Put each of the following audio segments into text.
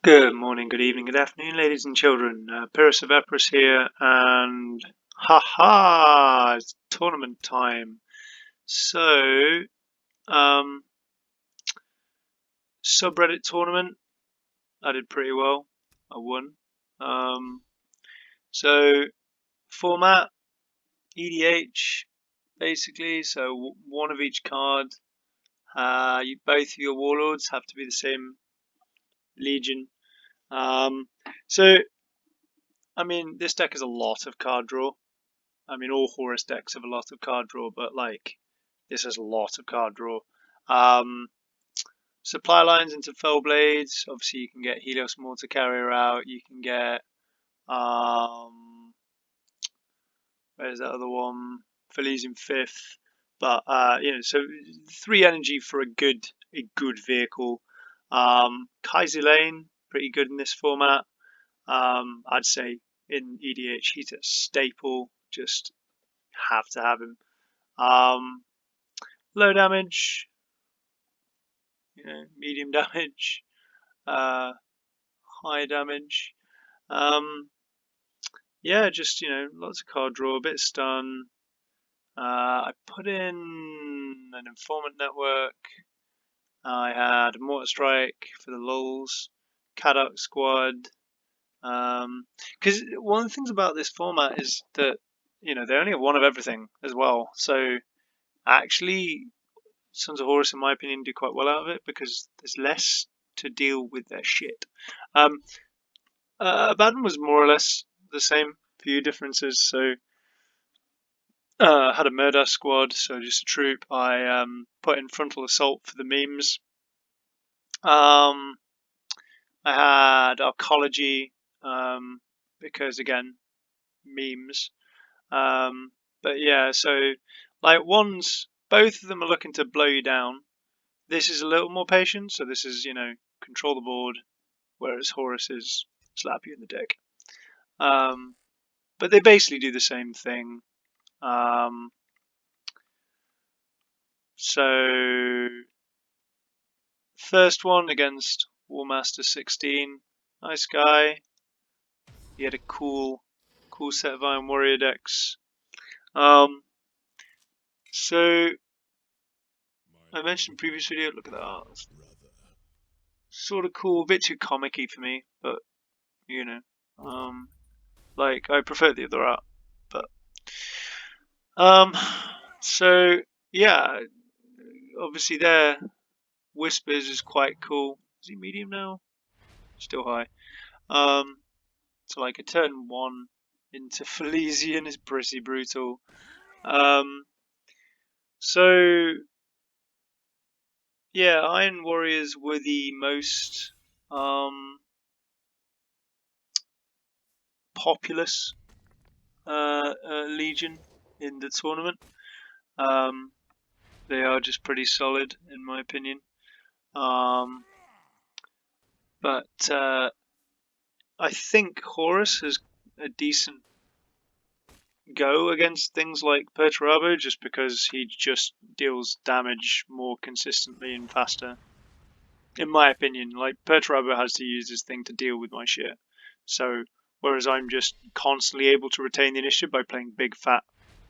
Good morning, good evening, good afternoon, ladies and children. Pyrrhus of Epirus here, and haha, it's tournament time. So, subreddit tournament. I did pretty well. I won. So format EDH basically. So one of each card. Both of your warlords have to be the same legion. So I mean, this deck has a lot of card draw. I mean, all Horus decks have a lot of card draw, but like this has a lot of card draw. Supply lines into Fell Blades. Obviously, you can get Helios Mortar Carrier out. You can get where's that other one? Philisian Fifth. But so 3 energy for a good vehicle. Kaiser Lane, pretty good in this format. I'd say in EDH he's a staple. Just have to have him. Low damage, medium damage, high damage. Yeah, just lots of card draw, a bit of stun. I put in an informant network. I had Mortar Strike for the lulz, Caddock Squad. Because one of the things about this format is that they only have one of everything as well. So actually, Sons of Horus, in my opinion, do quite well out of it because there's less to deal with their shit. Abaddon was more or less the same, few differences. So had a murder squad, so just a troop. I put in frontal assault for the memes. I had arcology because again memes. But yeah, so like both of them are looking to blow you down. This is a little more patient, so this is control the board, whereas Horus is slap you in the dick. But they basically do the same thing. So first one against Warmaster 16, nice guy. He had a cool set of Iron Warrior decks. So I mentioned in the previous video, look at that art. Sort of cool, a bit too comic-y for me, but like I prefer the other art. But so yeah, obviously there Whispers is quite cool. Is he medium now? Still high. So like a turn 1 into Philisian is pretty brutal. So yeah, Iron Warriors were the most populous legion in the tournament. They are just pretty solid in my opinion. But I think Horus has a decent go against things like Perturabo just because he just deals damage more consistently and faster. In my opinion, like Perturabo has to use this thing to deal with my shit. So whereas I'm just constantly able to retain the initiative by playing big fat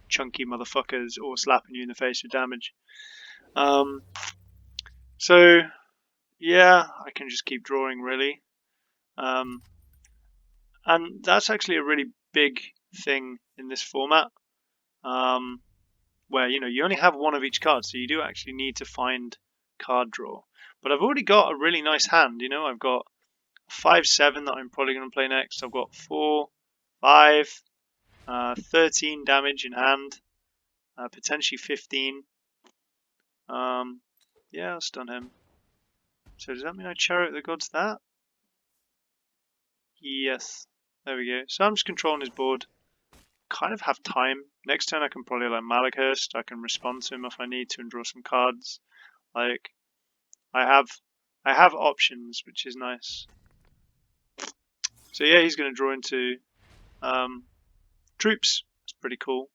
chunky motherfuckers or slapping you in the face with damage. So yeah, I can just keep drawing really. And that's actually a really big thing in this format, where you only have one of each card, so you do actually need to find card draw. But I've already got a really nice hand. I've got 5/7 that I'm probably going to play next. I've got 4, 5, 13 damage in hand, potentially 15. Yeah, I'll stun him. So does that mean I chariot the gods that? Yes. There we go. So I'm just controlling his board. Kind of have time. Next turn I can probably like Malakhurst. I can respond to him if I need to and draw some cards. Like I have options, which is nice. So yeah, he's going to draw into troops. It's pretty cool.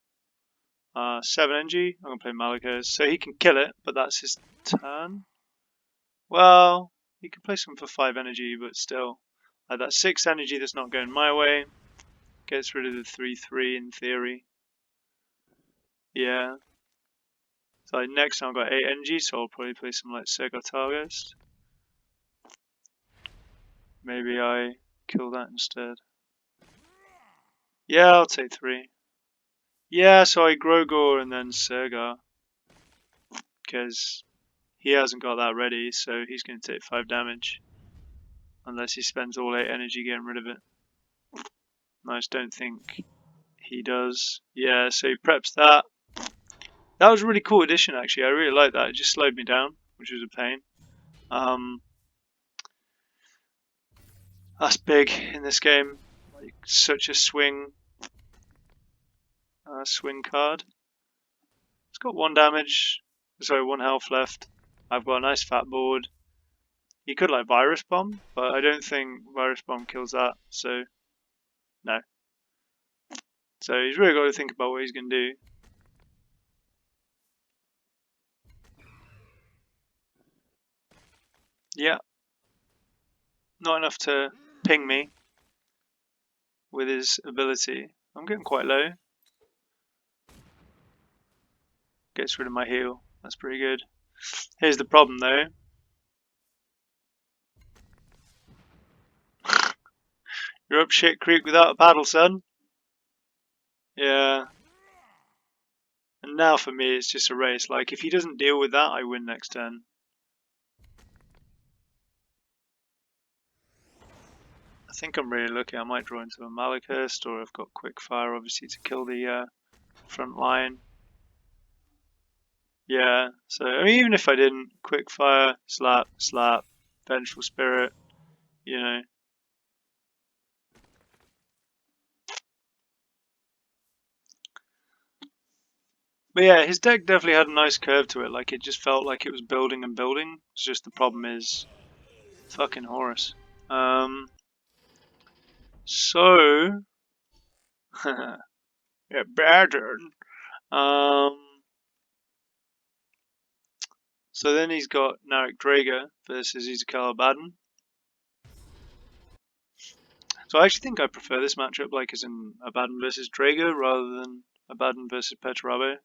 7 NG. I'm going to play Malakhurst. So he can kill it, but that's his turn. Well, he can play some for 5 energy, but still. That 6 energy that's not going my way. Gets rid of the 3/3 in theory. Yeah. So like, next time I've got 8 energy, so I'll probably play some like Targhost. Maybe I kill that instead. Yeah, I'll take 3. Yeah, so I Grogor and then Sergar. Because he hasn't got that ready, so he's going to take 5 damage. Unless he spends all 8 energy getting rid of it. I just don't think he does. Yeah, so he preps that. That was a really cool addition actually, I really like that. It just slowed me down, which was a pain. That's big in this game. Like, such a swing card. It's got 1 damage, sorry, 1 health left. I've got a nice fat board. He could like Virus Bomb, but I don't think Virus Bomb kills that, so no. So he's really got to think about what he's going to do. Yeah. Not enough to ping me with his ability. I'm getting quite low. Gets rid of my heal. That's pretty good. Here's the problem though. You're up shit creek without a paddle, son. Yeah. And now for me it's just a race. Like if he doesn't deal with that, I win next turn. I think I'm really lucky. I might draw into a Malachist, or I've got quick fire obviously to kill the front line. Yeah, so I mean, even if I didn't, quick fire, slap, slap, vengeful spirit, you know. But yeah, his deck definitely had a nice curve to it. Like it just felt like it was building and building. It's just the problem is fucking Horus. So yeah, Abaddon. So then he's got Narek Drager versus Abaddon. So I actually think I prefer this matchup, like as in Abaddon versus Drager rather than Abaddon versus Perturabo.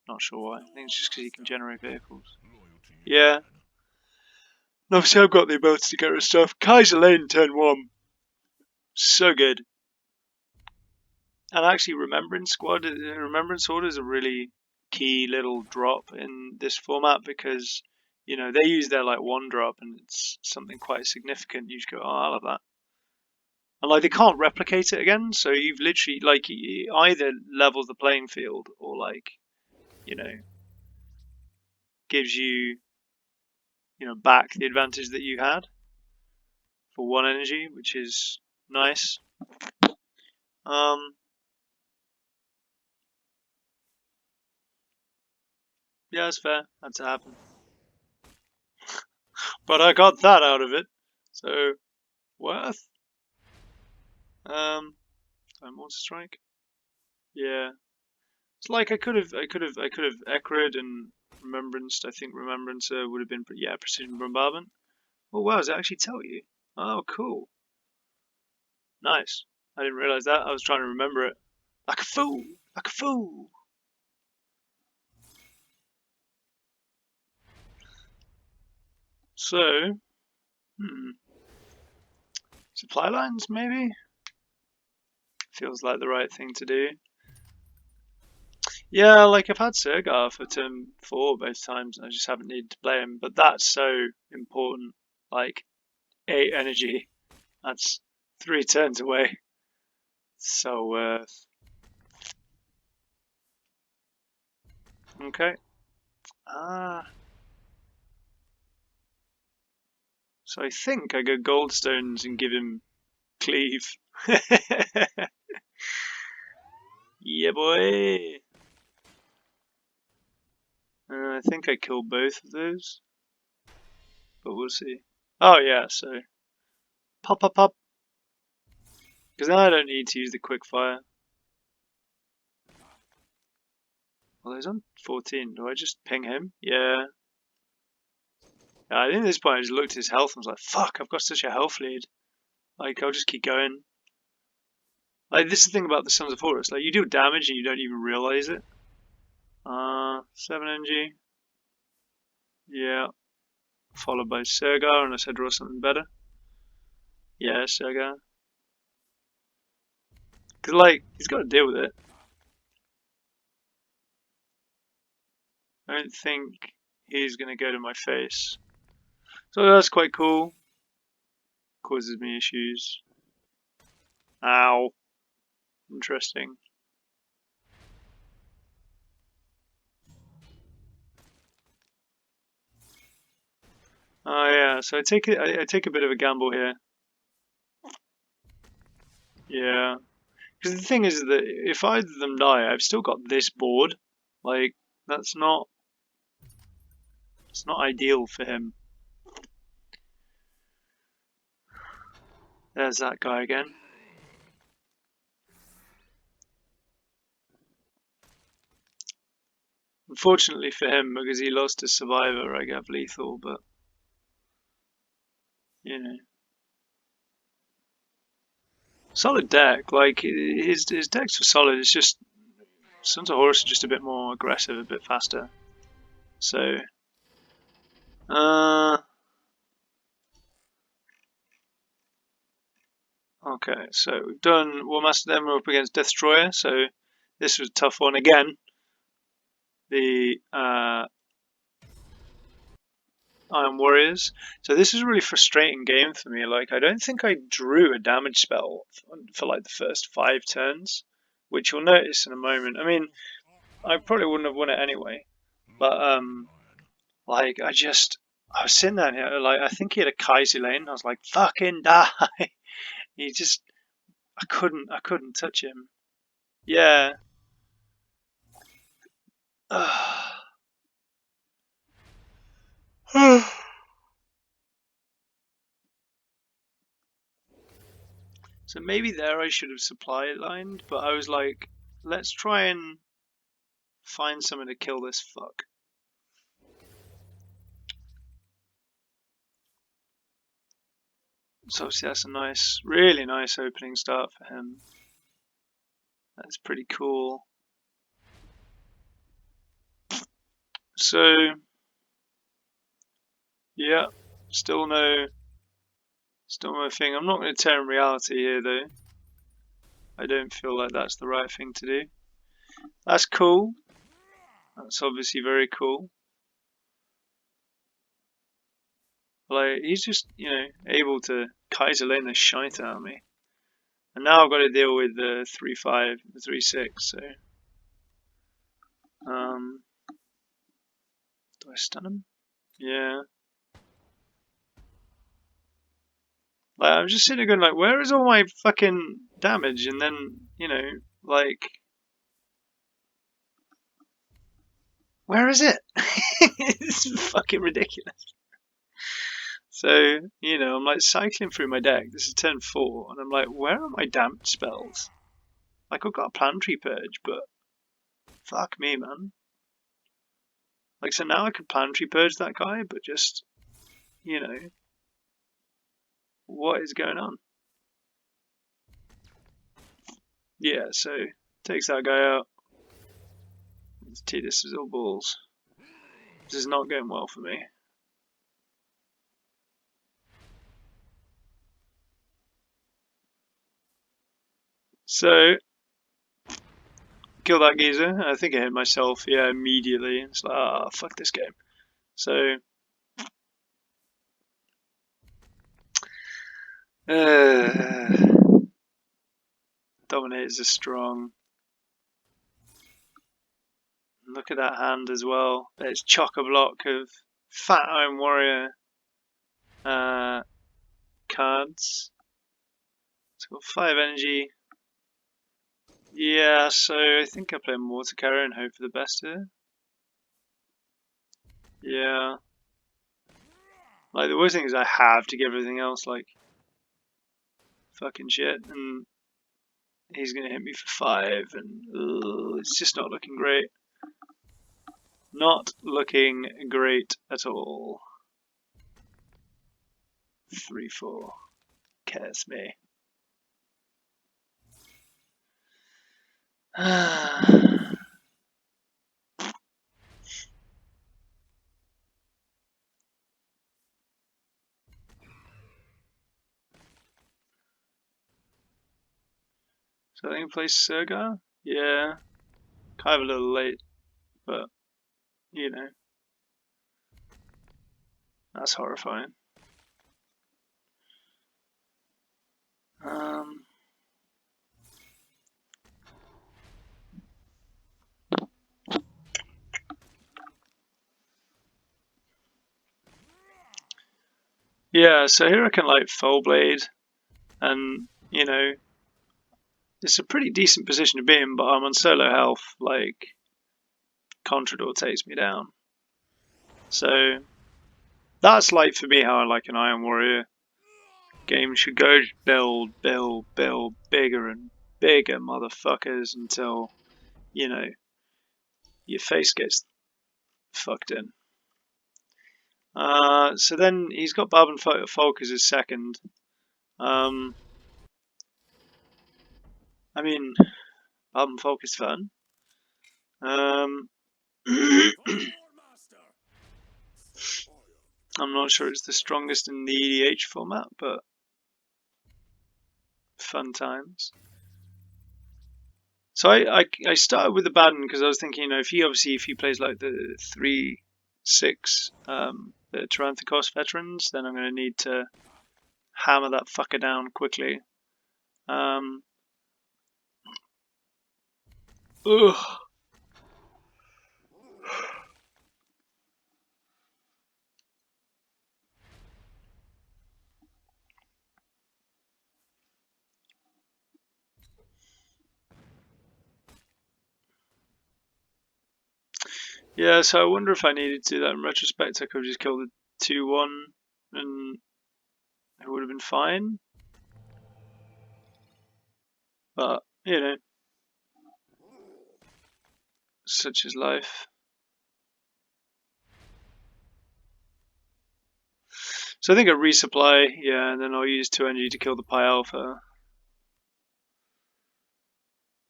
Not sure why. I think it's just because he can generate vehicles. Yeah. And obviously I've got the ability to get rid of stuff. Kaiser Lane turn 1. So good. And actually Remembrance Order is a really key little drop in this format because, you know, they use their like 1 drop and it's something quite significant. You just go, oh, I love that. And like they can't replicate it again, so you've literally like either levels the playing field or like, you know, gives you, you know, back the advantage that you had for 1 energy, which is nice. Yeah, that's fair. Had to happen. But I got that out of it, so worth. Monster Strike. Yeah, it's like I could have Echoed and Remembranced. I think Remembrancer would have been, yeah, Precision Bombardment. Oh wow, does it actually tell you? Oh, cool. Nice. I didn't realise that. I was trying to remember it. Like a fool! Like a fool! So, supply lines maybe? Feels like the right thing to do. Yeah, like I've had Sergar for turn 4 both times and I just haven't needed to play him, but that's so important. Like, 8 energy. That's 3 turns away. So worth. Okay. So I think I go Goldstones and give him Cleave. Yeah, boy. I think I killed both of those. But we'll see. Oh, yeah, so. Pop, pop, pop. Because now I don't need to use the quick fire. Well, he's on 14. Do I just ping him? Yeah. I think at this point I just looked at his health and was like, fuck, I've got such a health lead. Like, I'll just keep going. Like, this is the thing about the Sons of Horus. Like, you do damage and you don't even realize it. 7 NG. Yeah. Followed by Sergar, unless I draw something better. Yeah, Sergar. Because, like, he's got to deal with it. I don't think he's going to go to my face. So that's quite cool. Causes me issues. Ow. Interesting. Oh yeah, so I take a bit of a gamble here. Yeah. Because the thing is that if either of them die, I've still got this board. Like, it's not ideal for him. There's that guy again. Unfortunately for him, because he lost his survivor, I have lethal, but you know. Solid deck, like his decks were solid, it's just Sons of Horus are just a bit more aggressive, a bit faster. So okay, so we've done War Master, then we're up against Death Destroyer, so this was a tough one again. The Iron Warriors. So this is a really frustrating game for me. Like, I don't think I drew a damage spell for like the first 5 turns, which you'll notice in a moment. I mean, I probably wouldn't have won it anyway, but like I was sitting there here, like I think he had a Kaiser lane. I was like, fucking die. He just, I couldn't touch him. Yeah. So maybe there I should have supply lined, but I was like, let's try and find someone to kill this fuck. So obviously that's a nice, really nice opening start for him. That's pretty cool. So yeah, still no thing. I'm not going to tear in reality here though. I don't feel like that's the right thing to do. That's cool. That's obviously very cool. Like, he's just, able to Kaiser lane the shite out of me. And now I've got to deal with the 3-5, the 3-6, so do I stun him? Yeah. Like, I'm just sitting there going like, where is all my fucking damage? And then, like, where is it? It's fucking ridiculous. So, I'm like cycling through my deck. This is turn 4, and I'm like, where are my damp spells? Like, I've got a Planetary Purge, but fuck me, man. Like, so now I could Planetary Purge that guy, but just, what is going on? Yeah, so takes that guy out. This is all balls. This is not going well for me. So, kill that geezer. I think I hit myself, yeah, immediately. It's like, ah, oh, fuck this game. So, Dominators are strong. Look at that hand as well. It's chock-a-block of Fat Iron Warrior cards. It's got 5 energy. Yeah, so I think I play Mortar Carrier and hope for the best here. Yeah. Like, the worst thing is I have to give everything else, like, fucking shit, and he's gonna hit me for 5, and it's just not looking great. Not looking great at all. 3/4. Cares me. So I think I play Surga? Yeah. Kind of a little late, but you know. That's horrifying. Yeah, so here I can like Full Blade, and you know, it's a pretty decent position to be in, but I'm on solo health, like Contrador takes me down. So that's like for me how I like an Iron Warrior. Game should go build, build, build bigger and bigger motherfuckers until, you know, your face gets fucked in. So then he's got Barb and Folk as his second. I mean, Barb and Folk is fun. I'm not sure it's the strongest in the EDH format, but fun times. So I started with Abaddon because I was thinking, you know, if he plays like the 3/6 the Tyranthikos veterans, then I'm going to need to hammer that fucker down quickly. Ugh. Yeah, so I wonder if I needed to do that in retrospect. I could have just killed the 2/1 and it would have been fine. But, you know, such is life. So I think a resupply, yeah, and then I'll use 2 energy to kill the Pi Alpha.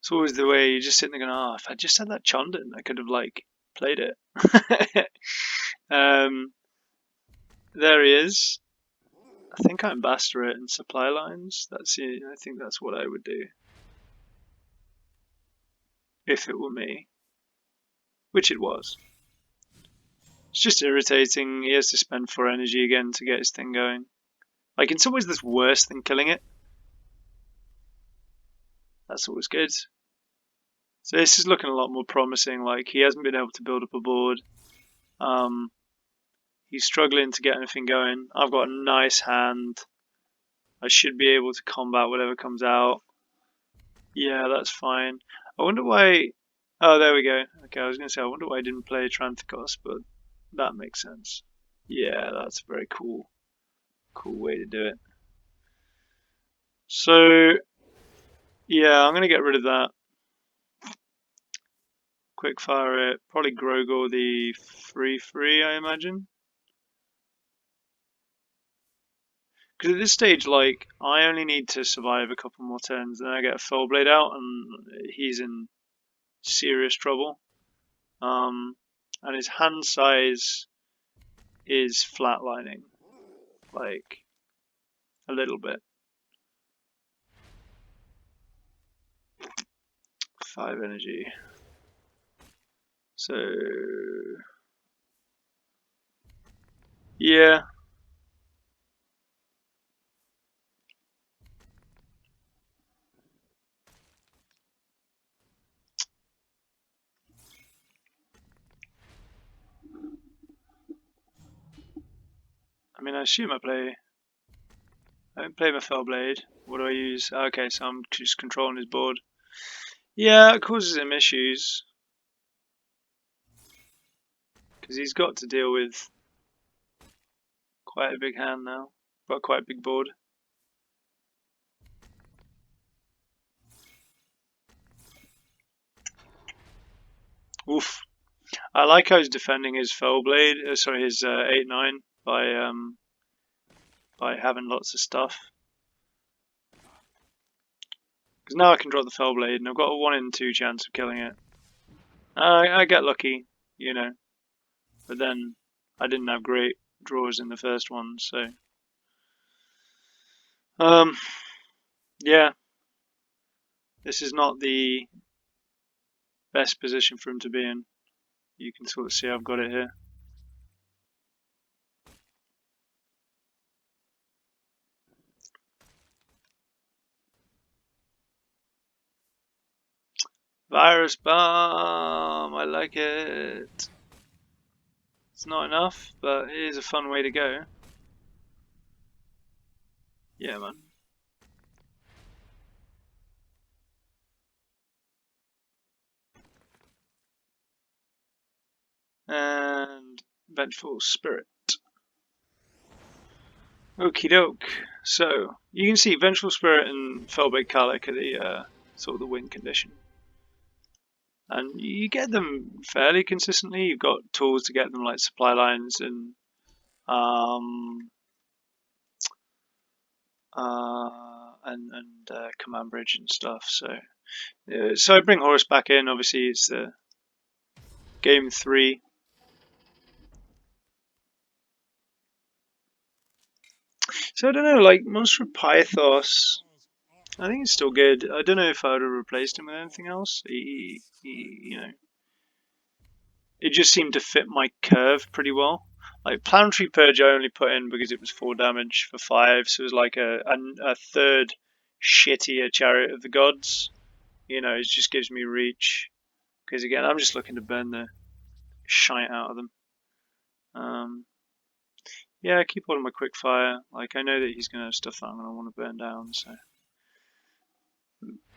It's always the way you're just sitting there going, oh, if I just had that Chondon, I could have, like, played it. There he is. I think I ambassador it in supply lines. That's it. I think that's what I would do. If it were me. Which it was. It's just irritating. He has to spend 4 energy again to get his thing going. Like, in some ways that's worse than killing it. That's always good. So this is looking a lot more promising. Like, he hasn't been able to build up a board. He's struggling to get anything going. I've got a nice hand. I should be able to combat whatever comes out. Yeah, that's fine. I wonder why... Oh, there we go. Okay, I was going to say, I wonder why I didn't play Tranthikos, but that makes sense. Yeah, that's a very cool way to do it. So, yeah, I'm going to get rid of that. Quick fire it. Probably Grogor the 3/3, I imagine. Because at this stage, like, I only need to survive a couple more turns, then I get a Full Blade out, and he's in serious trouble. And his hand size is flatlining, like, a little bit. 5 energy. So, yeah. I mean, I assume I don't play my Fell Blade. What do I use? Okay, so I'm just controlling his board. Yeah, it causes him issues. Because he's got to deal with quite a big hand now. Got quite a big board. Oof. I like how he's defending his Fell Blade, sorry, his 8/9 by by having lots of stuff. Because now I can drop the Fellblade, and I've got a 1 in 2 chance of killing it. I get lucky, you know, but then I didn't have great draws in the first one, so yeah, this is not the best position for him to be in. You can sort of see I've got it here. Virus bomb, I like it. It's not enough, but it is a fun way to go. Yeah, man. And Vengeful Spirit. Okie doke. So, you can see Vengeful Spirit and Fellblade Calic are the sort of the win condition. And you get them fairly consistently. You've got tools to get them like supply lines and command bridge and stuff. So I bring Horus back in. Obviously, it's the game 3. So I don't know, like Monster of Pythos, I think it's still good. I don't know if I would have replaced him with anything else. You know, it just seemed to fit my curve pretty well. Like Planetary Purge, I only put in because it was 4 damage for 5, so it was like a third shittier Chariot of the Gods. You know, it just gives me reach. Because again, I'm just looking to burn the shite out of them. Yeah, keep holding my quick fire. Like I know that he's gonna have stuff that I'm gonna want to burn down, so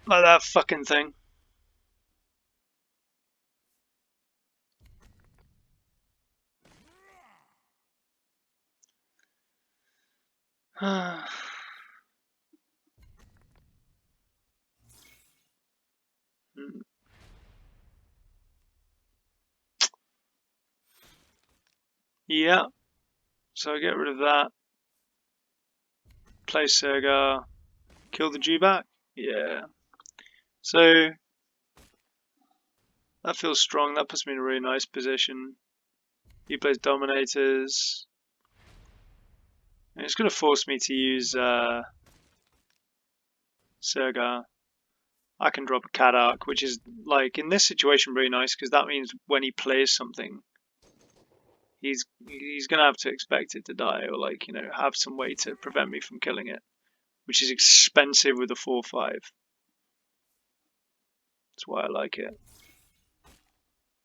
like that fucking thing. Yeah, so I get rid of that. Play Sergar. Kill the G-Back? Yeah. So that feels strong. That puts me in a really nice position. He plays Dominators. And it's going to force me to use Sergar. I can drop a Kadak, which is, like, in this situation, really nice, because that means when he plays something, he's going to have to expect it to die, or, like, you know, have some way to prevent me from killing it, which is expensive with a 4/5. That's why I like it.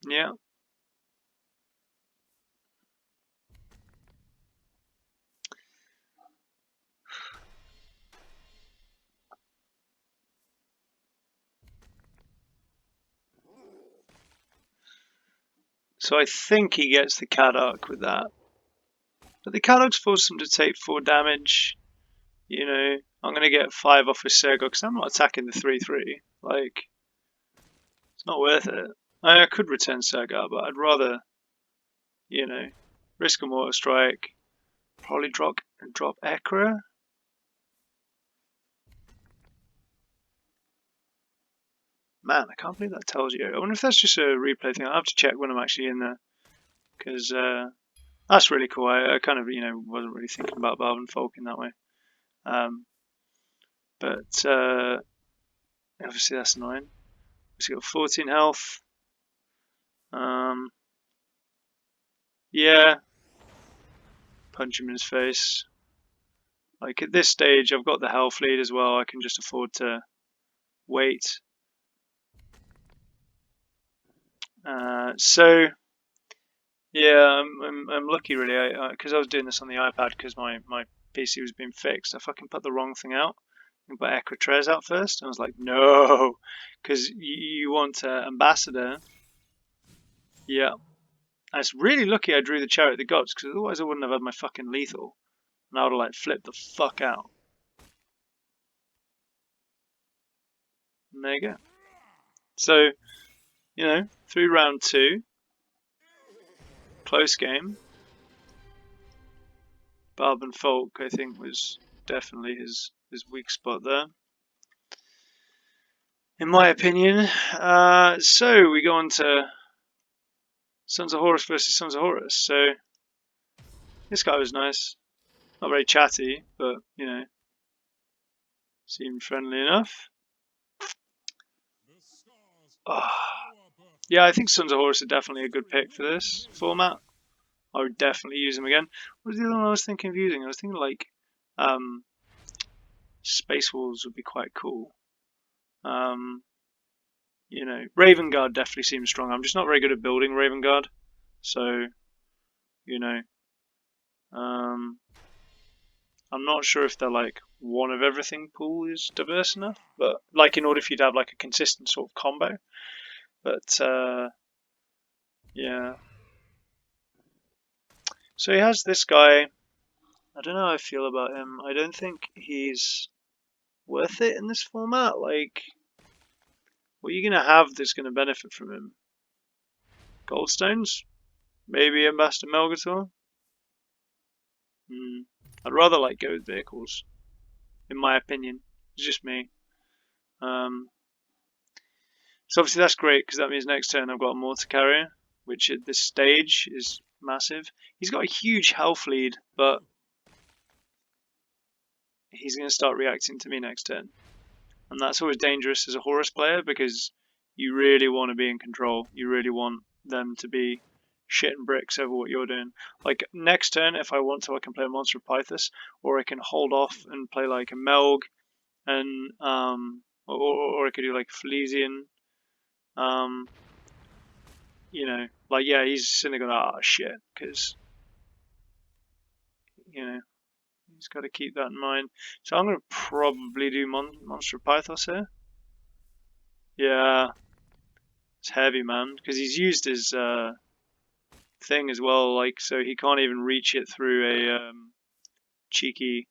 Yeah. So I think he gets the Kadak with that. But the Kadok's forced him to take 4 damage. You know, I'm going to get 5 off with Sergar because I'm not attacking the 3/3. Like, it's not worth it. I could return Sergar, but I'd rather, you know, risk a Mortar Strike. Probably drop Ekra. Man, I can't believe that tells you. I wonder if that's just a replay thing. I'll have to check when I'm actually in there. Because that's really cool. I kind of, you know, wasn't really thinking about Valve and Folk in that way. But obviously that's annoying. He's got 14 health. Yeah. Punch him in his face. Like at this stage, I've got the health lead as well. I can just afford to wait. So yeah, I'm lucky really, because I was doing this on the iPad because my PC was being fixed. I fucking put the wrong thing out. I put Equitrez out first. I was like, no, because you want Ambassador. Yeah. And it's really lucky I drew the Chariot of the Gods, because otherwise I wouldn't have had my fucking lethal. And I would have like flipped the fuck out. And there you go. So, you know, through round 2, close game. Barb and Folk, I think, was definitely his weak spot there, in my opinion. So we go on to Sons of Horus versus Sons of Horus. So this guy was nice. Not very chatty, but, you know, seemed friendly enough. Oh. Yeah, I think Sons of Horus are definitely a good pick for this format. I would definitely use them again. What was the other one I was thinking of using? I was thinking like Space Wolves would be quite cool. You know, Raven Guard definitely seems strong. I'm just not very good at building Raven Guard, so you know, I'm not sure if they're like one of everything pool is diverse enough, but like in order for you to have like a consistent sort of combo. But yeah. So he has this guy. I don't know how I feel about him. I don't think he's worth it in this format. Like, what are you going to have that's going to benefit from him? Goldstones? Maybe Ambassador Melgator? I'd rather like go with vehicles, in my opinion. It's just me. So obviously that's great because that means next turn I've got a mortar carrier, which at this stage is massive. He's got a huge health lead, but he's going to start reacting to me next turn. And that's always dangerous as a Horus player because you really want to be in control. You really want them to be shitting bricks over what you're doing. Like next turn, if I want to, I can play a Monster of Pythos, or I can hold off and play like a Melg, and or I could do like a Felisian. You know, like yeah, he's sitting there going, shit, because you know he's got to keep that in mind. So I'm gonna probably do Monster of Pythos here. Yeah, it's heavy, man, because he's used his thing as well, like so he can't even reach it through a cheeky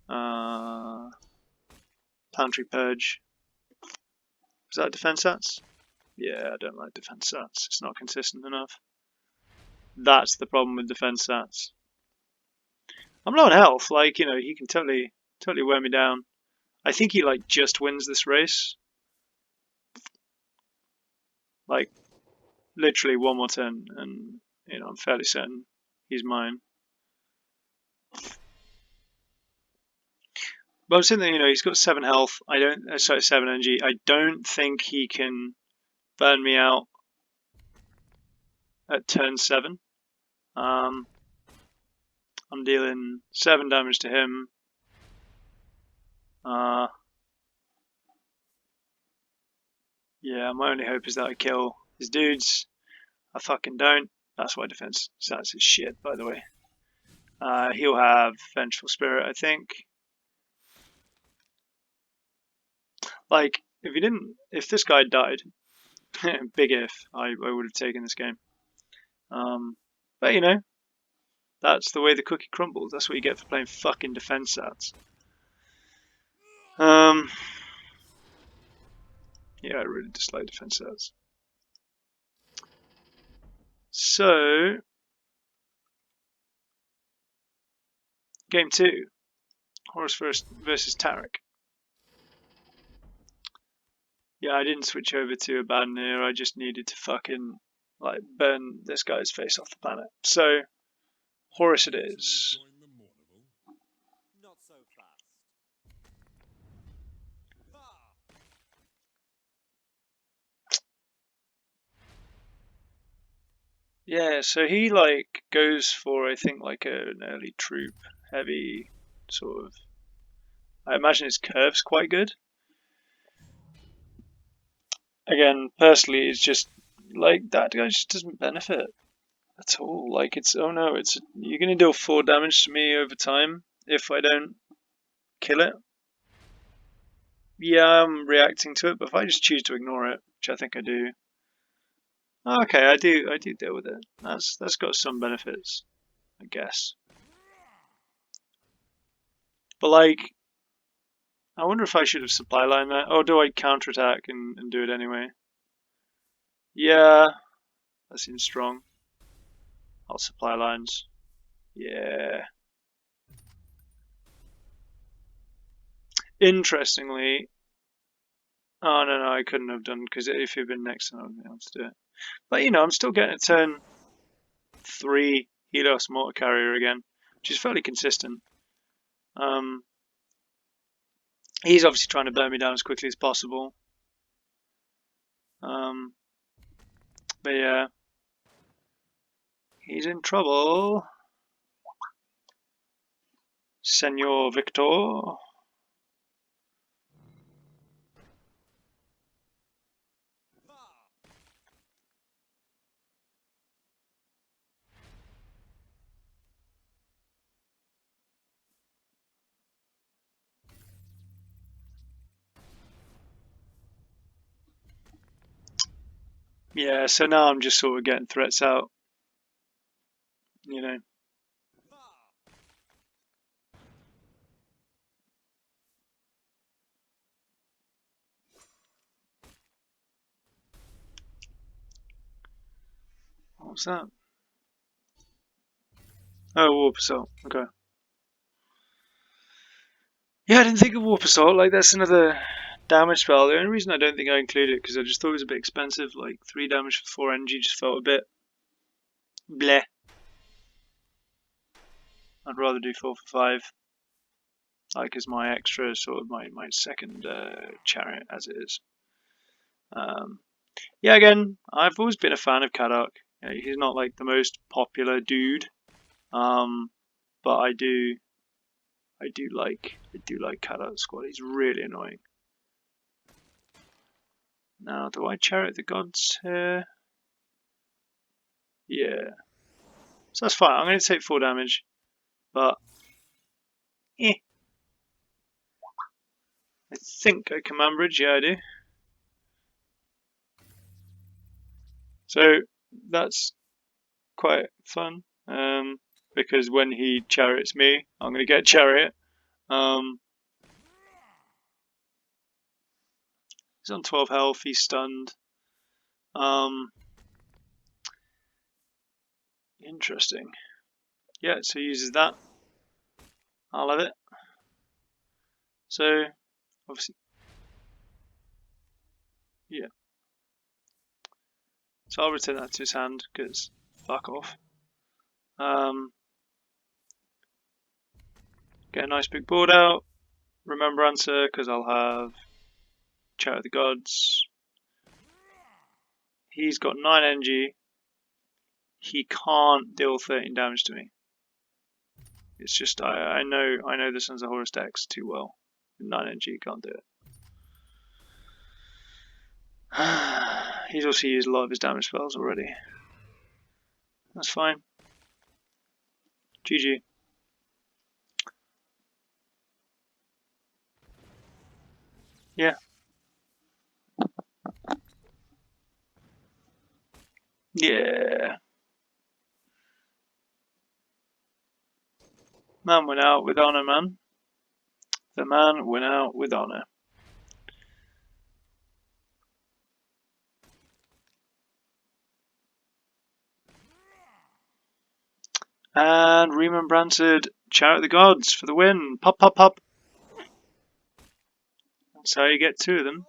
Planetary Purge. Is that defense stats? Yeah, I don't like defense stats. It's not consistent enough. That's the problem with defense stats. I'm low on health, like, you know, he can totally wear me down. I think he like just wins this race. Like literally one more turn and you know, I'm fairly certain he's mine. But I'm saying that, you know, he's got 7 health. I don't, sorry, 7 energy. I don't think he can burn me out at turn 7. I'm dealing 7 damage to him. Yeah, my only hope is that I kill his dudes. I fucking don't. That's why defense stats is shit, by the way. He'll have Vengeful Spirit, I think. Like, if this guy died, big if, I would have taken this game. But you know, that's the way the cookie crumbles. That's what you get for playing fucking defense stats. Yeah, I really dislike defense stats. So, game 2, Horus versus Tarek. Yeah, I didn't switch over to Abaddon here. I just needed to fucking like burn this guy's face off the planet. So, Horus it is. Not so fast. Yeah, so he like goes for I think like an early troop heavy sort of. I imagine his curve's quite good. Again, personally, it's just like that guy just doesn't benefit at all. Like it's oh no, it's you're gonna deal 4 damage to me over time if I don't kill it. Yeah, I'm reacting to it, but if I just choose to ignore it, which I think I do. Okay, I do deal with it. That's got some benefits, I guess. But like, I wonder if I should have supply line that. Or do I counterattack and do it anyway? Yeah, that seems strong. I'll supply lines. Yeah. Interestingly, oh no, I couldn't have done, because if he'd been next, I wouldn't be able to do it. But you know, I'm still getting a turn 3 Helios mortar carrier again, which is fairly consistent. He's obviously trying to burn me down as quickly as possible. But yeah, he's in trouble. Senor Victor. Yeah, so now I'm just sort of getting threats out, you know. What's that? Oh, Warp Assault. Okay. Yeah, I didn't think of Warp Assault. Like, that's another damage spell. The only reason I don't think I include it because I just thought it was a bit expensive. Like 3 damage for 4 energy just felt a bit bleh. I'd rather do 4 for 5. Like as my extra sort of my second chariot as it is. Yeah, again, I've always been a fan of Kadak. You know, he's not like the most popular dude, but I do like Kadak squad. He's really annoying. Now, do I chariot the gods here? Yeah. So that's fine. I'm going to take 4 damage, but I think I command bridge. Yeah, I do. So that's quite fun, because when he chariots me, I'm going to get chariot. He's on 12 health. He's stunned. Interesting. Yeah, so he uses that. I'll have it. So, obviously, yeah. So I'll return that to his hand, because fuck off. Get a nice big board out. Remember answer, because I'll have Chariot of the Gods. He's got 9 energy. He can't deal 13 damage to me. It's just, I know the Sons of Horus decks too well. With 9 energy, he can't do it. He's also used a lot of his damage spells already. That's fine. GG. Yeah. Yeah. Man went out with honor, man. The man went out with honor. And remembranted Chariot of the Gods for the win. Pop, pop, pop. That's how you get 2 of them.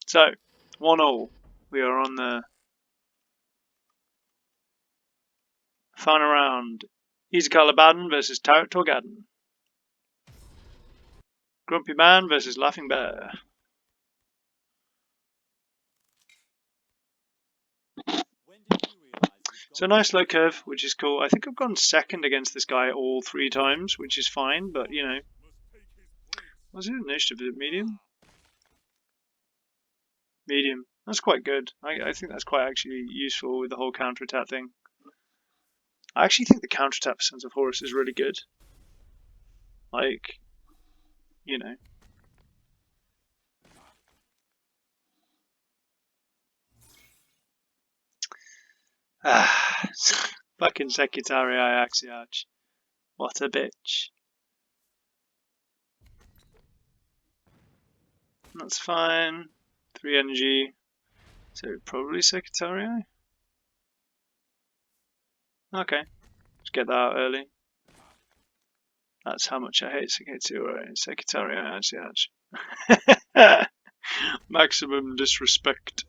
So, 1-1. We are on the final round. Horus and Abaddon versus Tarot Torgadon. Grumpy Man versus Laughing Bear. So nice low curve, which is cool. I think I've gone second against this guy all 3 times, which is fine, but you know. Was it initiative? Medium? Medium. That's quite good. I think that's quite actually useful with the whole counter-attack thing. I actually think the counter-attack for Sons of Horus is really good. Like, you know. Fucking Secretary Axiarch. What a bitch. That's fine. 3 energy. So probably Secretary. Okay. Let's get that out early. That's how much I hate Secretario. Maximum disrespect.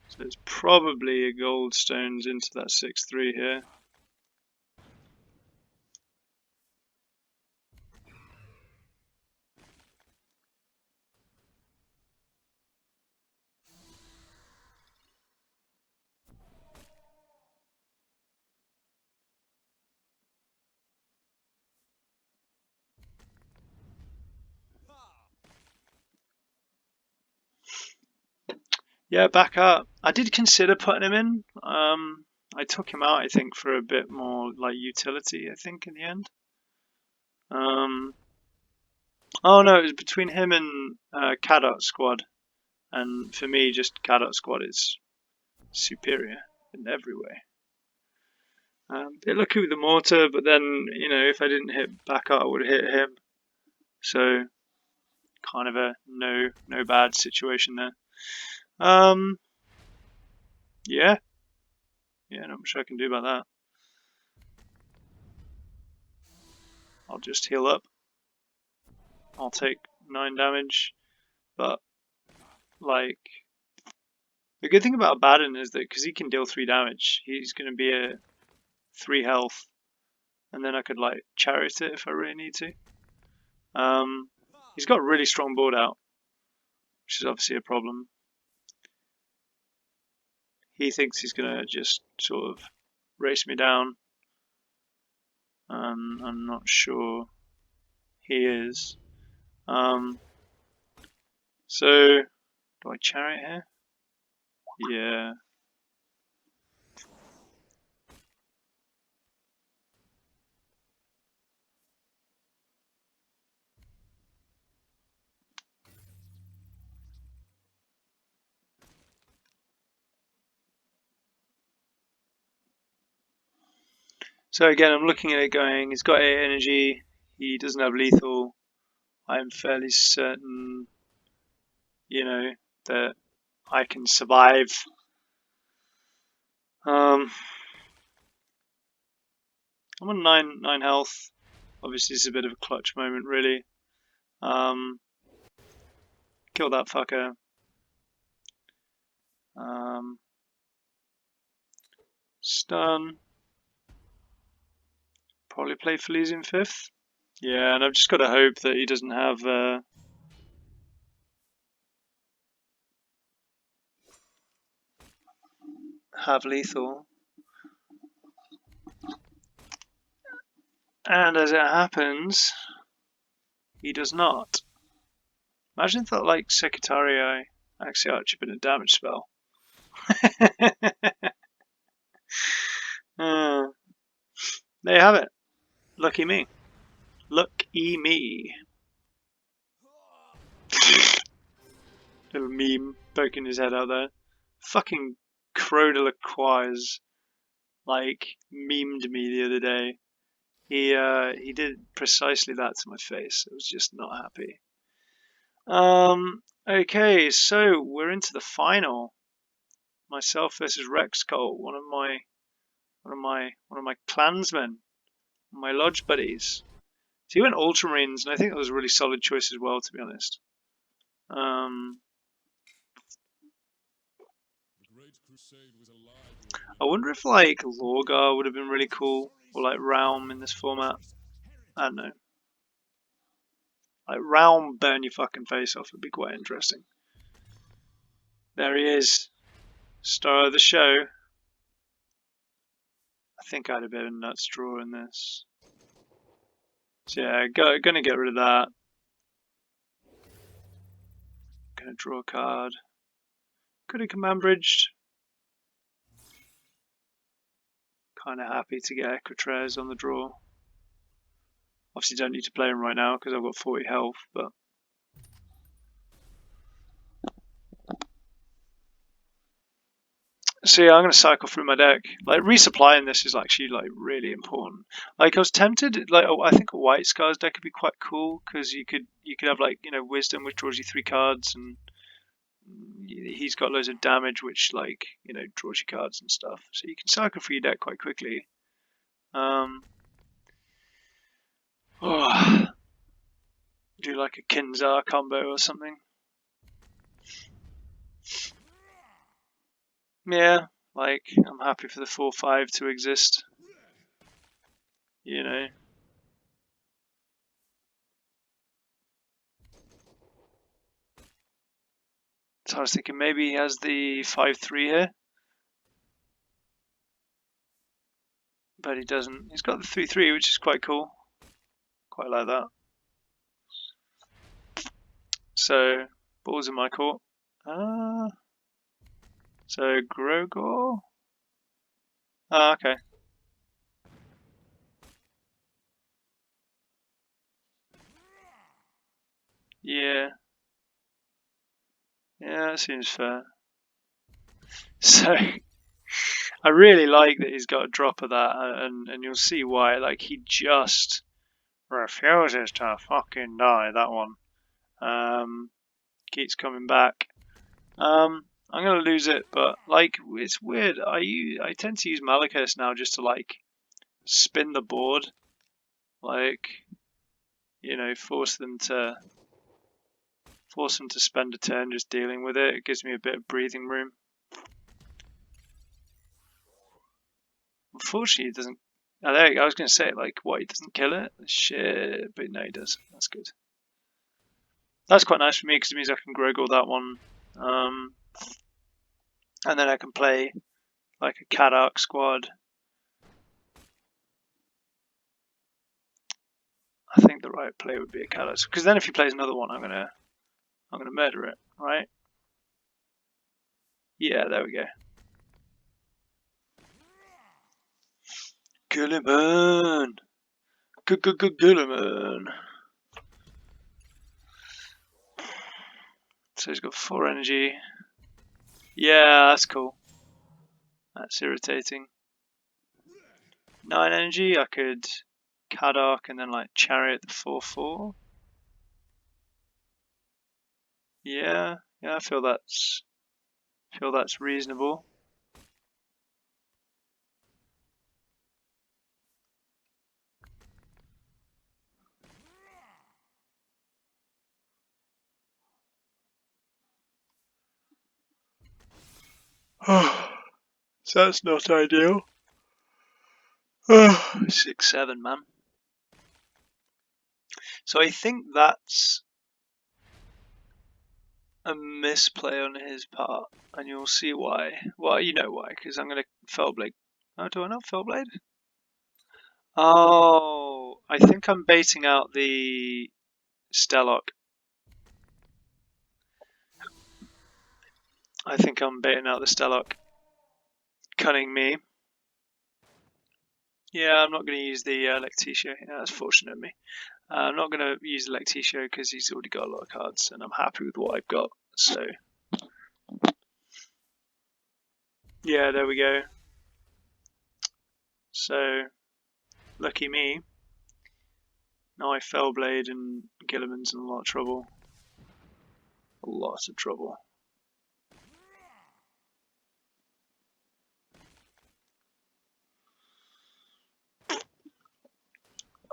So it's probably a gold stones into that 6-3 here. Yeah, back up. I did consider putting him in. I took him out, I think, for a bit more like utility, I think, in the end. Oh no, it was between him and Cadot Squad. And for me, just Cadot Squad is superior in every way. Bit lucky with the mortar, but then, you know, if I didn't hit back up, I would have hit him. So, kind of a no bad situation there. Yeah, not much I can do about that. I'll just heal up. I'll take 9 damage, but like the good thing about Abaddon is that because he can deal 3 damage, he's going to be a 3 health, and then I could like chariot it if I really need to. He's got a really strong board out, which is obviously a problem. He thinks he's going to just sort of race me down. I'm not sure he is. So, do I chariot here? Yeah. So again, I'm looking at it going, he's got 8 energy, he doesn't have lethal. I'm fairly certain, you know, that I can survive. I'm on 9 health. Obviously, it's a bit of a clutch moment, really. Kill that fucker. Stun. Probably play Feliz in 5th. Yeah, and I've just got to hope that he doesn't have lethal. And as it happens, he does not. Imagine if that, like, Secretario actually had been a damage spell. There you have it. Lucky me. Lucky me. Little meme poking his head out there. Fucking Crowdeliquoise like memed me the other day. He did precisely that to my face. I was just not happy. Okay, so we're into the final. Myself versus Rex Cole, one of my clansmen, my lodge buddies. So he went Ultramarines, and I think that was a really solid choice as well, to be honest. I wonder if like Lorgar would have been really cool, or like Realm in this format. I don't know. Like Realm burn your fucking face off would be quite interesting. There he is, star of the show. I think I had a bit of a nuts draw in this. So yeah, gonna get rid of that. Gonna draw a card. Could have command bridged. Kinda happy to get Equitres on the draw. Obviously don't need to play him right now because I've got 40 health, but so yeah, I'm gonna cycle through my deck. Like resupplying this is actually like really important. Like I was tempted, like I think a White Scars deck could be quite cool because you could have like, you know, Wisdom, which draws you 3 cards, and he's got loads of damage, which like, you know, draws you cards and stuff. So you can cycle through your deck quite quickly. Oh, do like a Kinzar combo or something. Yeah, like I'm happy for the 4/5 to exist. You know. So I was thinking maybe he has the 5/3 here. But he doesn't. He's got the 3/3, which is quite cool. Quite like that. So, balls in my court. So Grogor. Okay. Yeah. Yeah, that seems fair. So, I really like that he's got a drop of that, and you'll see why. Like, he just refuses to fucking die, that one. Keeps coming back. I'm gonna lose it, but like it's weird. I tend to use Malachus now just to like spin the board, like you know, force them to spend a turn just dealing with it. It gives me a bit of breathing room. Unfortunately, it doesn't. Oh, there you go. I was gonna say like what, he doesn't kill it. Shit, but no, he does. That's good. That's quite nice for me because it means I can Grogor that one, and then I can play like a Kadark squad. I think the right play would be a Kadark, because then if he plays another one, I'm gonna murder it, right? Yeah, there we go. Gilliman! Gilliman! So he's got 4 energy. Yeah, that's cool. That's irritating. 9 energy, I could Kadark and then like Chariot the 4/4. Yeah, I feel that's reasonable. So that's not ideal. 6/7, man. So I think that's a misplay on his part, and you'll see why. Well, you know why, because I'm going to Fellblade. Oh, do I not Fellblade? Oh, I think I'm baiting out the Stellock. I think I'm baiting out the Stellock. Cunning me. Yeah, I'm not going to use the lectitio. Yeah, that's fortunate of me. I'm not going to use the lectitio because he's already got a lot of cards, and I'm happy with what I've got. So, yeah, there we go. So, lucky me. Now I Fellblade and Gilliman's in a lot of trouble. A lot of trouble.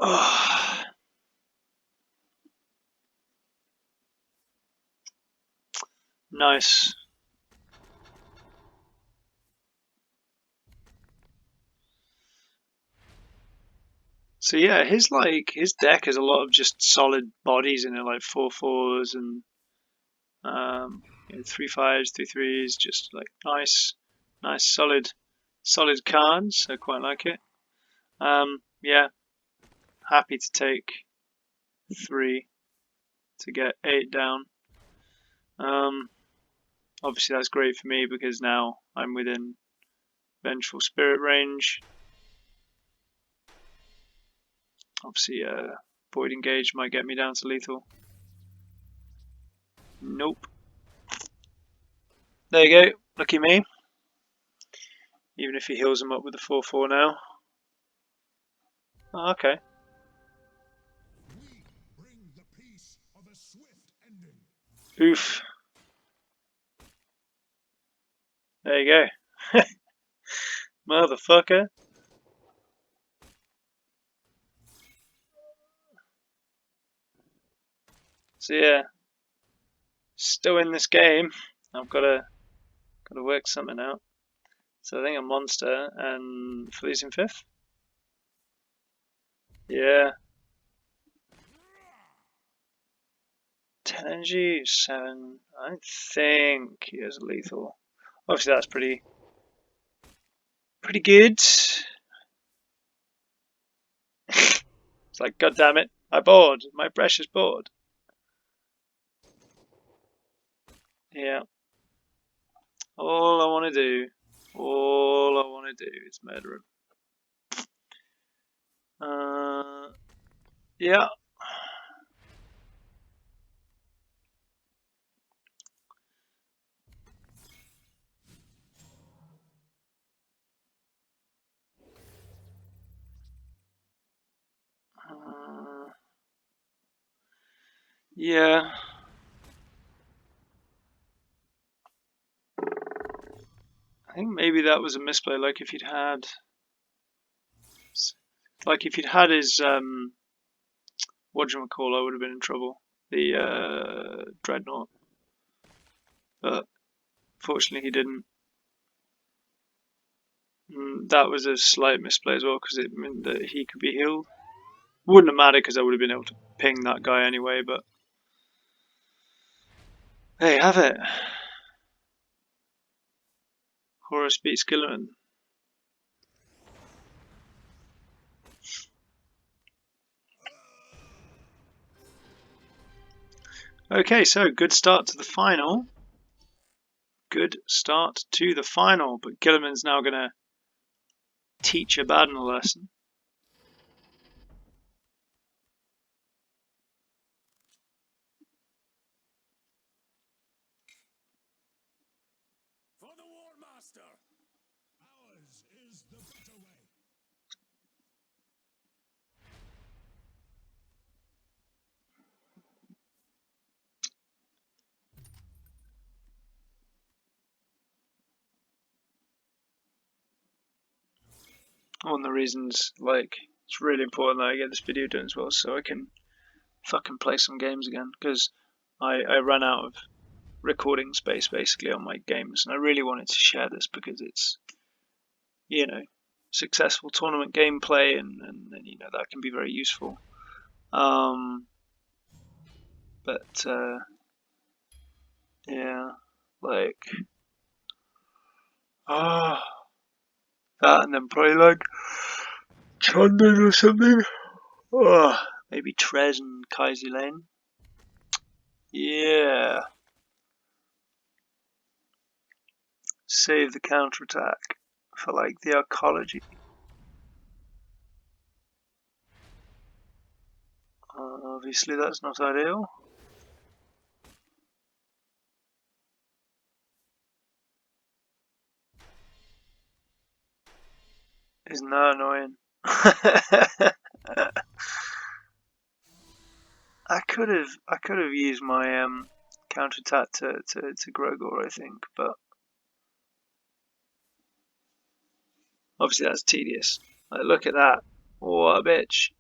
Oh. Nice. So yeah, his deck has a lot of just solid bodies in it, like 4/4s and 3/5s, 3/3s, just like nice solid cards. I quite like it. Yeah, happy to take 3 to get 8 down. Obviously that's great for me because now I'm within Vengeful Spirit range. Obviously, Void Engage might get me down to lethal. Nope. There you go. Lucky me. Even if he heals him up with the 4/4 now. Oh, okay. Oof. There you go. Motherfucker. So yeah, still in this game. I've gotta work something out. So I think a monster and fleas in 5th. Yeah. 10 energy, 7. I think he has lethal. Obviously that's pretty good. It's like, god damn it, my board, my precious board. Yeah. All I want to do is murder him. Yeah. Yeah. I think maybe that was a misplay. Like if he'd had his whatchamacall, I would have been in trouble. The dreadnought. But fortunately he didn't. That was a slight misplay as well because it meant that he could be healed. Wouldn't have mattered because I would have been able to ping that guy anyway, but there you have it. Horus beats Gilliman. Okay, so good start to the final. Good start to the final, but Gilliman's now going to teach Abaddon a lesson. For the War Master! Ours is the better way. One of the reasons, like, it's really important that I get this video done as well, so I can fucking play some games again, because I ran out of recording space basically on my games, and I really wanted to share this because it's, you know, successful tournament gameplay, and you know, that can be very useful. But yeah, like, that, and then probably like Chundin or something. Maybe Trez and Kaisi Lane. Yeah. Save the counterattack for like the arcology. Obviously that's not ideal. Isn't that annoying? I could have used my counterattack to Grogor, I think, but obviously that's tedious. Like, look at that. What a bitch.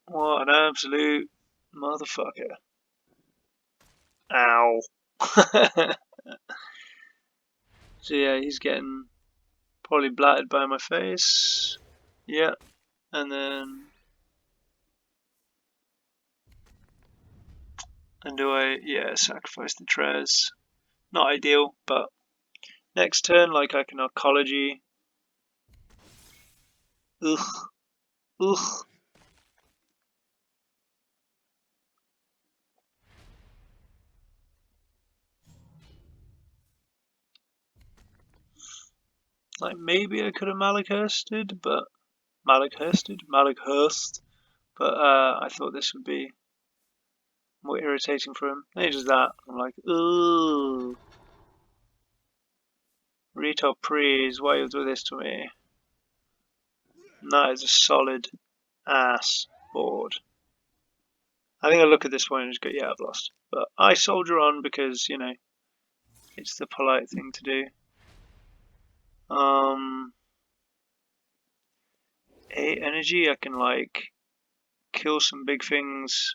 What an absolute motherfucker. Ow. So yeah, he's getting probably blatted by my face. Yeah. And then... And do I... Yeah, sacrifice the Trez. Not ideal, but... Next turn, like, I can arcology. Ugh. Ugh. Like, maybe I could have Malakhursted, but... Malakhurst. But I thought this would be more irritating for him. Then he does that. I'm like, ooh. Rito Prees, why you do this to me? And that is a solid ass board. I think I look at this one and just go, yeah, I've lost. But I soldier on because, you know, it's the polite thing to do. 8 energy, I can like kill some big things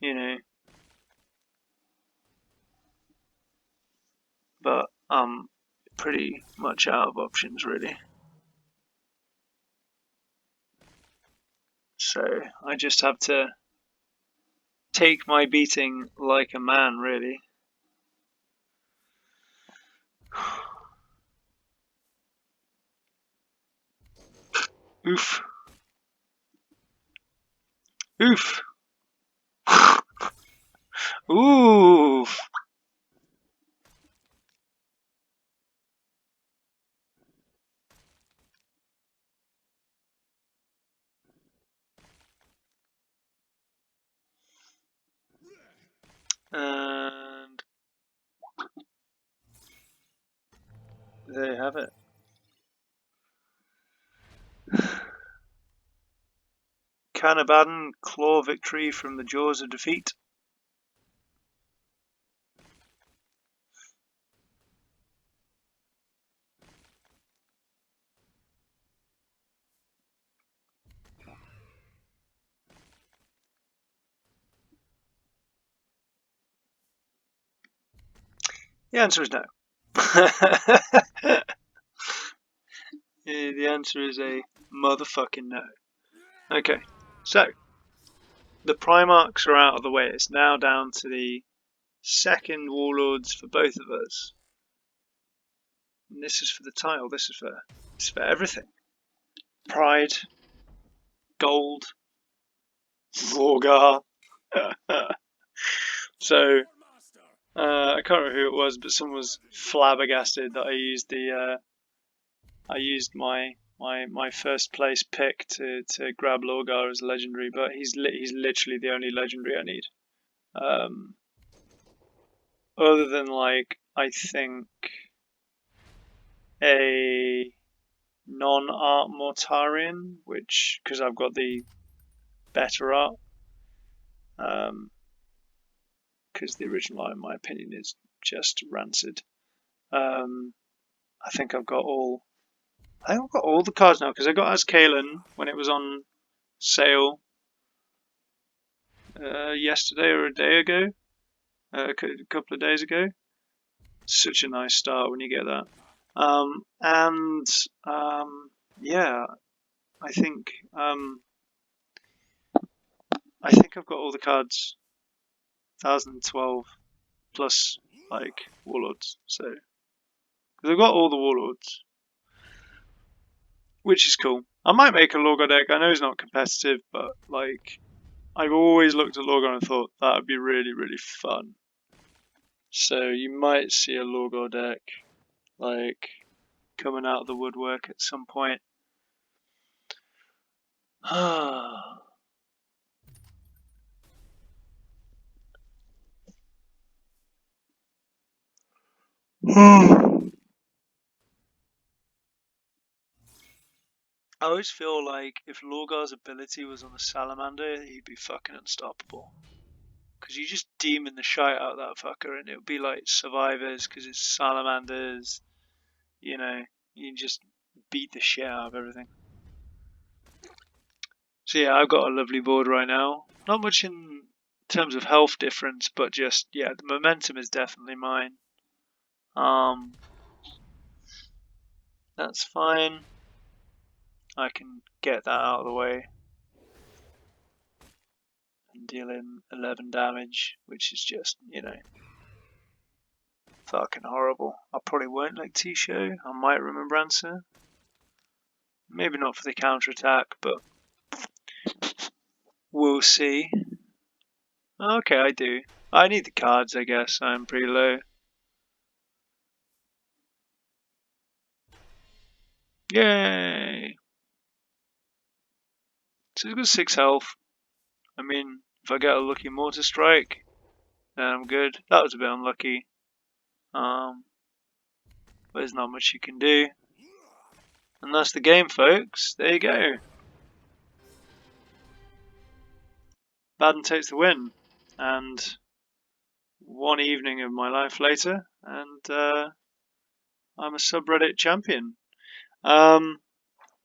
you know. But I'm pretty much out of options, really. So I just have to take my beating like a man, really. Oof. Oof. Oof. And there you have it. Can Abaddon claw victory from the jaws of defeat? The answer is no. The answer is a motherfucking no. Okay, so the Primarchs are out of the way. It's now down to the second warlords for both of us. And this is for the title. This is for everything. Pride, gold, Vorgar. So I can't remember who it was, but someone was flabbergasted that I used my first place pick to grab Lorgar as legendary, but he's literally the only legendary I need. Other than like I think a non-art Mortarian, which because I've got the better art, because the original art in my opinion is just rancid. I think I've got all. I think I've got all the cards now because I got Azkaelin when it was on sale yesterday or a day ago, a couple of days ago. Such a nice start when you get that. Yeah, I think I've got all the cards 1012 plus like warlords. So because I've got all the warlords, which is cool. I might make a Lorgar deck. I know it's not competitive, but like I've always looked at Lorgar and thought that would be really, really fun. So you might see a Lorgar deck like coming out of the woodwork at some point. I always feel like if Lorgar's ability was on a salamander, he'd be fucking unstoppable. Because you just demon the shite out of that fucker and it would be like survivors because it's salamanders. You know, you just beat the shit out of everything. So yeah, I've got a lovely board right now. Not much in terms of health difference, but just, yeah, the momentum is definitely mine. That's fine. I can get that out of the way and deal in 11 damage, which is just, you know, fucking horrible. I probably won't lectitio. I might remembrancer. Maybe not for the counter attack, but we'll see. Okay, I do. I need the cards, I guess. I'm pretty low. Yay! So he's got 6 health. I mean, if I get a lucky mortar strike, then I'm good. That was a bit unlucky. But there's not much you can do. And that's the game, folks. There you go. Abaddon takes the win. And one evening of my life later, and I'm a subreddit champion. So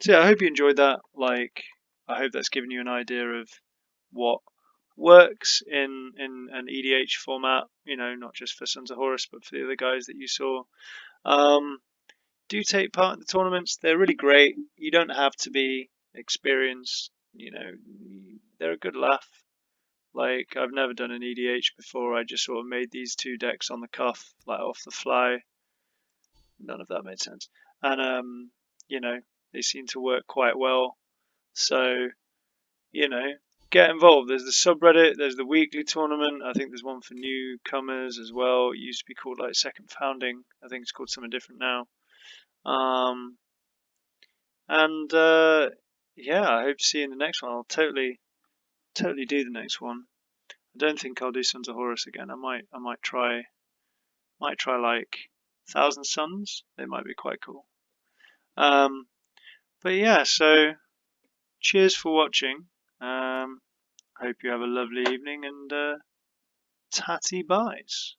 yeah, I hope you enjoyed that. Like, I hope that's given you an idea of what works in an EDH format, you know, not just for Sons of Horus, but for the other guys that you saw. Do take part in the tournaments. They're really great. You don't have to be experienced, you know, they're a good laugh. Like, I've never done an EDH before. I just sort of made these 2 decks on the cuff, like off the fly. None of that made sense. And, you know, they seem to work quite well. So, you know, get involved. There's the subreddit, there's the weekly tournament. I think there's one for newcomers as well. It used to be called like Second Founding. I think it's called something different now. Yeah, I hope to see you in the next one. I'll totally do the next one. I don't think I'll do Sons of Horus again. I might try like Thousand Suns. They might be quite cool. But yeah, so cheers for watching. Hope you have a lovely evening and tatty byes.